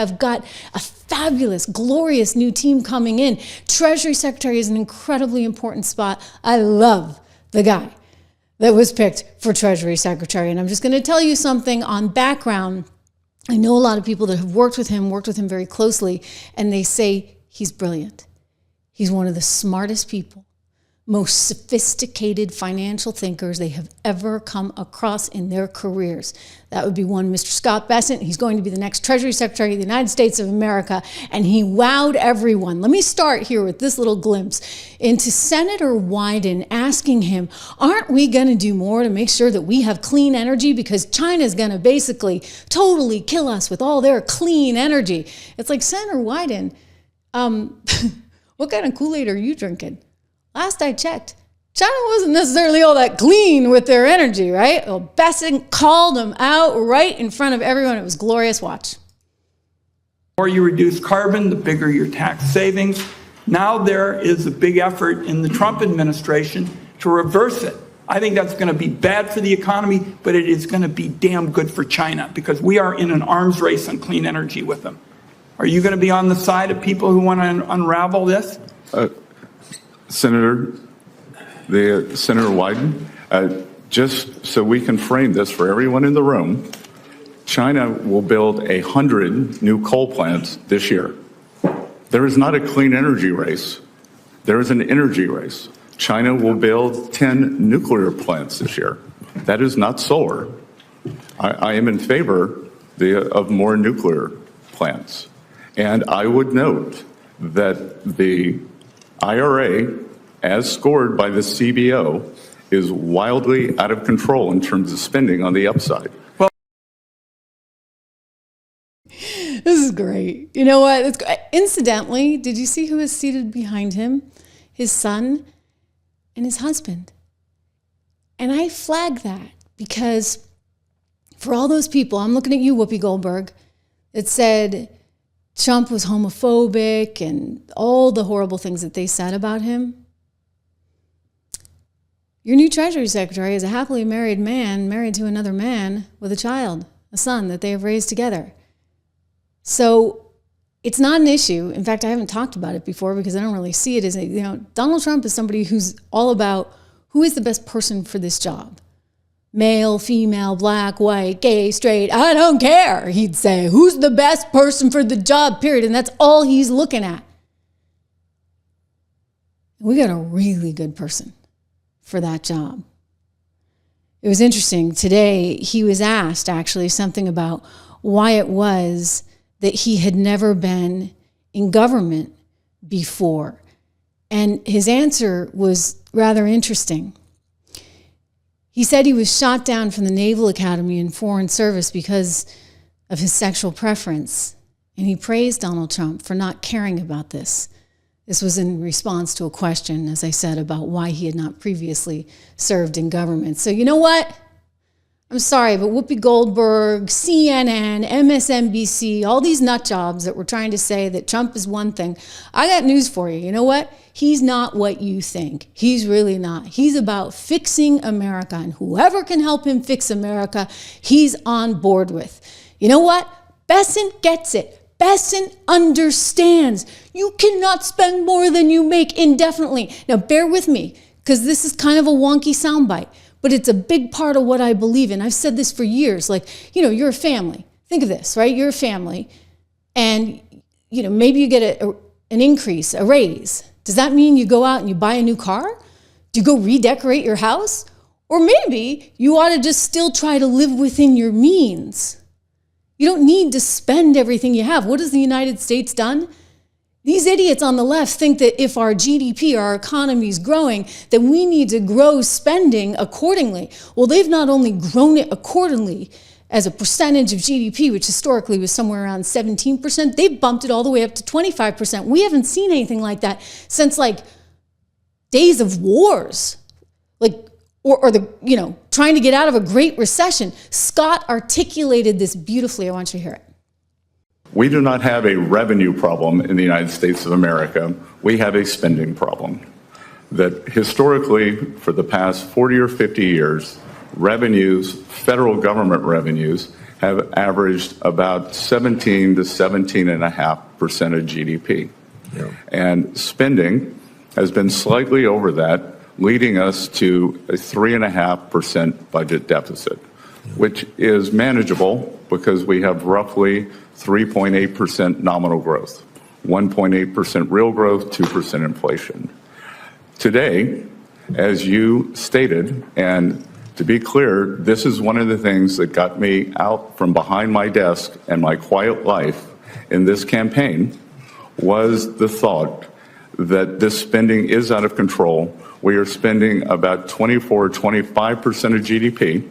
have got a fabulous, glorious new team coming in. Treasury Secretary is an incredibly important spot. I love the guy that was picked for Treasury Secretary. And I'm just going to tell you something on background. I know a lot of people that have worked with him very closely, and they say he's brilliant. He's one of the smartest people, most sophisticated financial thinkers they have ever come across in their careers. That would be one Mr. Scott Bessent. He's going to be the next Treasury Secretary of the United States of America, and he wowed everyone. Let me start here with this little glimpse into Senator Wyden asking him, aren't we going to do more to make sure that we have clean energy, because China's going to basically totally kill us with all their clean energy. It's like, Senator Wyden, what kind of Kool-Aid are you drinking? Last I checked, China wasn't necessarily all that clean with their energy, right? Well, Bessent called them out right in front of everyone. It was glorious. Watch. The more you reduce carbon, the bigger your tax savings. Now there is a big effort in the Trump administration to reverse it. I think that's going to be bad for the economy, but it is going to be damn good for China, because we are in an arms race on clean energy with them. Are you going to be on the side of people who want to unravel this? Senator Wyden, just so we can frame this for everyone in the room, China will build 100 new coal plants this year. There is not a clean energy race. There is an energy race. China will build 10 nuclear plants this year. That is not solar. I am in favor of more nuclear plants. And I would note that the IRA, as scored by the CBO, is wildly out of control in terms of spending on the upside. Well, this is great. You know what? Incidentally, did you see who is seated behind him? His son and his husband. And I flag that because for all those people, I'm looking at you, Whoopi Goldberg, that said Trump was homophobic and all the horrible things that they said about him. Your new Treasury Secretary is a happily married man married to another man with a child, a son that they have raised together. So it's not an issue. In fact, I haven't talked about it before because I don't really see it as Donald Trump is somebody who's all about who is the best person for this job. Male, female, black, white, gay, straight, I don't care, he'd say. Who's the best person for the job, period. And that's all he's looking at. We got a really good person for that job. It was interesting. Today, he was asked actually something about why it was that he had never been in government before. And his answer was rather interesting. He said he was shot down from the Naval Academy in Foreign Service because of his sexual preference. And he praised Donald Trump for not caring about this. This was in response to a question, as I said, about why he had not previously served in government. So you know what? I'm sorry, but Whoopi Goldberg, CNN, MSNBC, all these nut jobs that were trying to say that Trump is one thing, I got news for you. You know what? He's not what you think. He's really not. He's about fixing America, and whoever can help him fix America, he's on board with. You know what? Bessent gets it. Bessent understands. You cannot spend more than you make indefinitely. Now, bear with me, because this is kind of a wonky soundbite, but it's a big part of what I believe in. I've said this for years. Like, you're a family. Think of this, right? You're a family, and, maybe you get an increase, a raise. Does that mean you go out and you buy a new car? Do you go redecorate your house? Or maybe you ought to just still try to live within your means. You don't need to spend everything you have. What has the United States done? These idiots on the left think that if our GDP, our economy is growing, then we need to grow spending accordingly. Well, they've not only grown it accordingly as a percentage of GDP, which historically was somewhere around 17%, they've bumped it all the way up to 25%. We haven't seen anything like that since days of wars, or trying to get out of a great recession. Scott articulated this beautifully. I want you to hear it. We do not have a revenue problem in the United States of America. We have a spending problem. That historically, for the past 40 or 50 years, revenues, federal government revenues, have averaged about 17 to 17.5% of GDP. Yeah. And spending has been slightly over that, leading us to a 3.5% budget deficit, which is manageable because we have roughly 3.8% nominal growth, 1.8% real growth, 2% inflation. Today, as you stated, and to be clear, this is one of the things that got me out from behind my desk and my quiet life in this campaign, was the thought that this spending is out of control. We are spending about 24, 25% of GDP.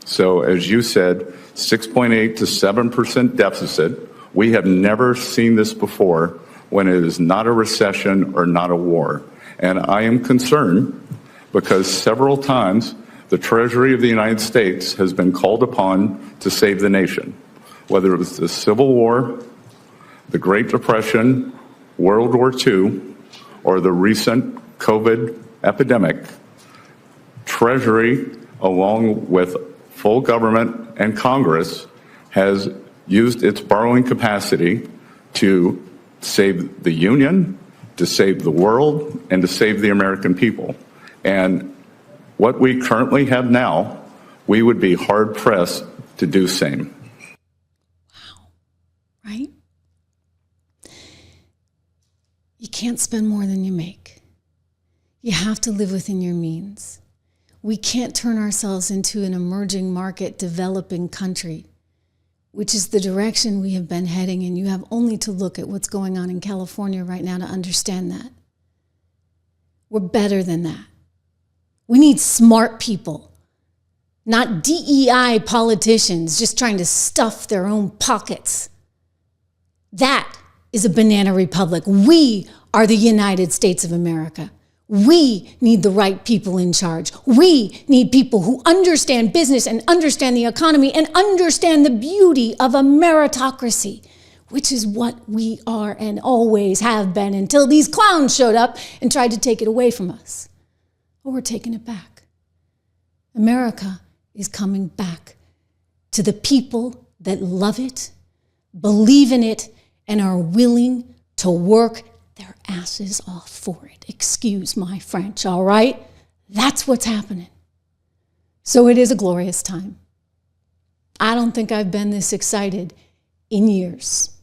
So as you said, 6.8 to 7% deficit. We have never seen this before when it is not a recession or not a war. And I am concerned because several times the Treasury of the United States has been called upon to save the nation, whether it was the Civil War, the Great Depression, World War II, or the recent COVID epidemic. Treasury, along with full government and Congress, has used its borrowing capacity to save the Union, to save the world, and to save the American people. And what we currently have now, we would be hard-pressed to do same. Wow. Right? You can't spend more than you make. You have to live within your means. We can't turn ourselves into an emerging market developing country, which is the direction we have been heading, and you have only to look at what's going on in California right now to understand that. We're better than that. We need smart people, not DEI politicians just trying to stuff their own pockets. That is a banana republic. We are the United States of America. We need the right people in charge. We need people who understand business and understand the economy and understand the beauty of a meritocracy, which is what we are and always have been until these clowns showed up and tried to take it away from us. Well, we're taking it back. America is coming back to the people that love it, believe in it, and are willing to work their asses off for it. Excuse my French, all right? That's what's happening. So it is a glorious time. I don't think I've been this excited in years.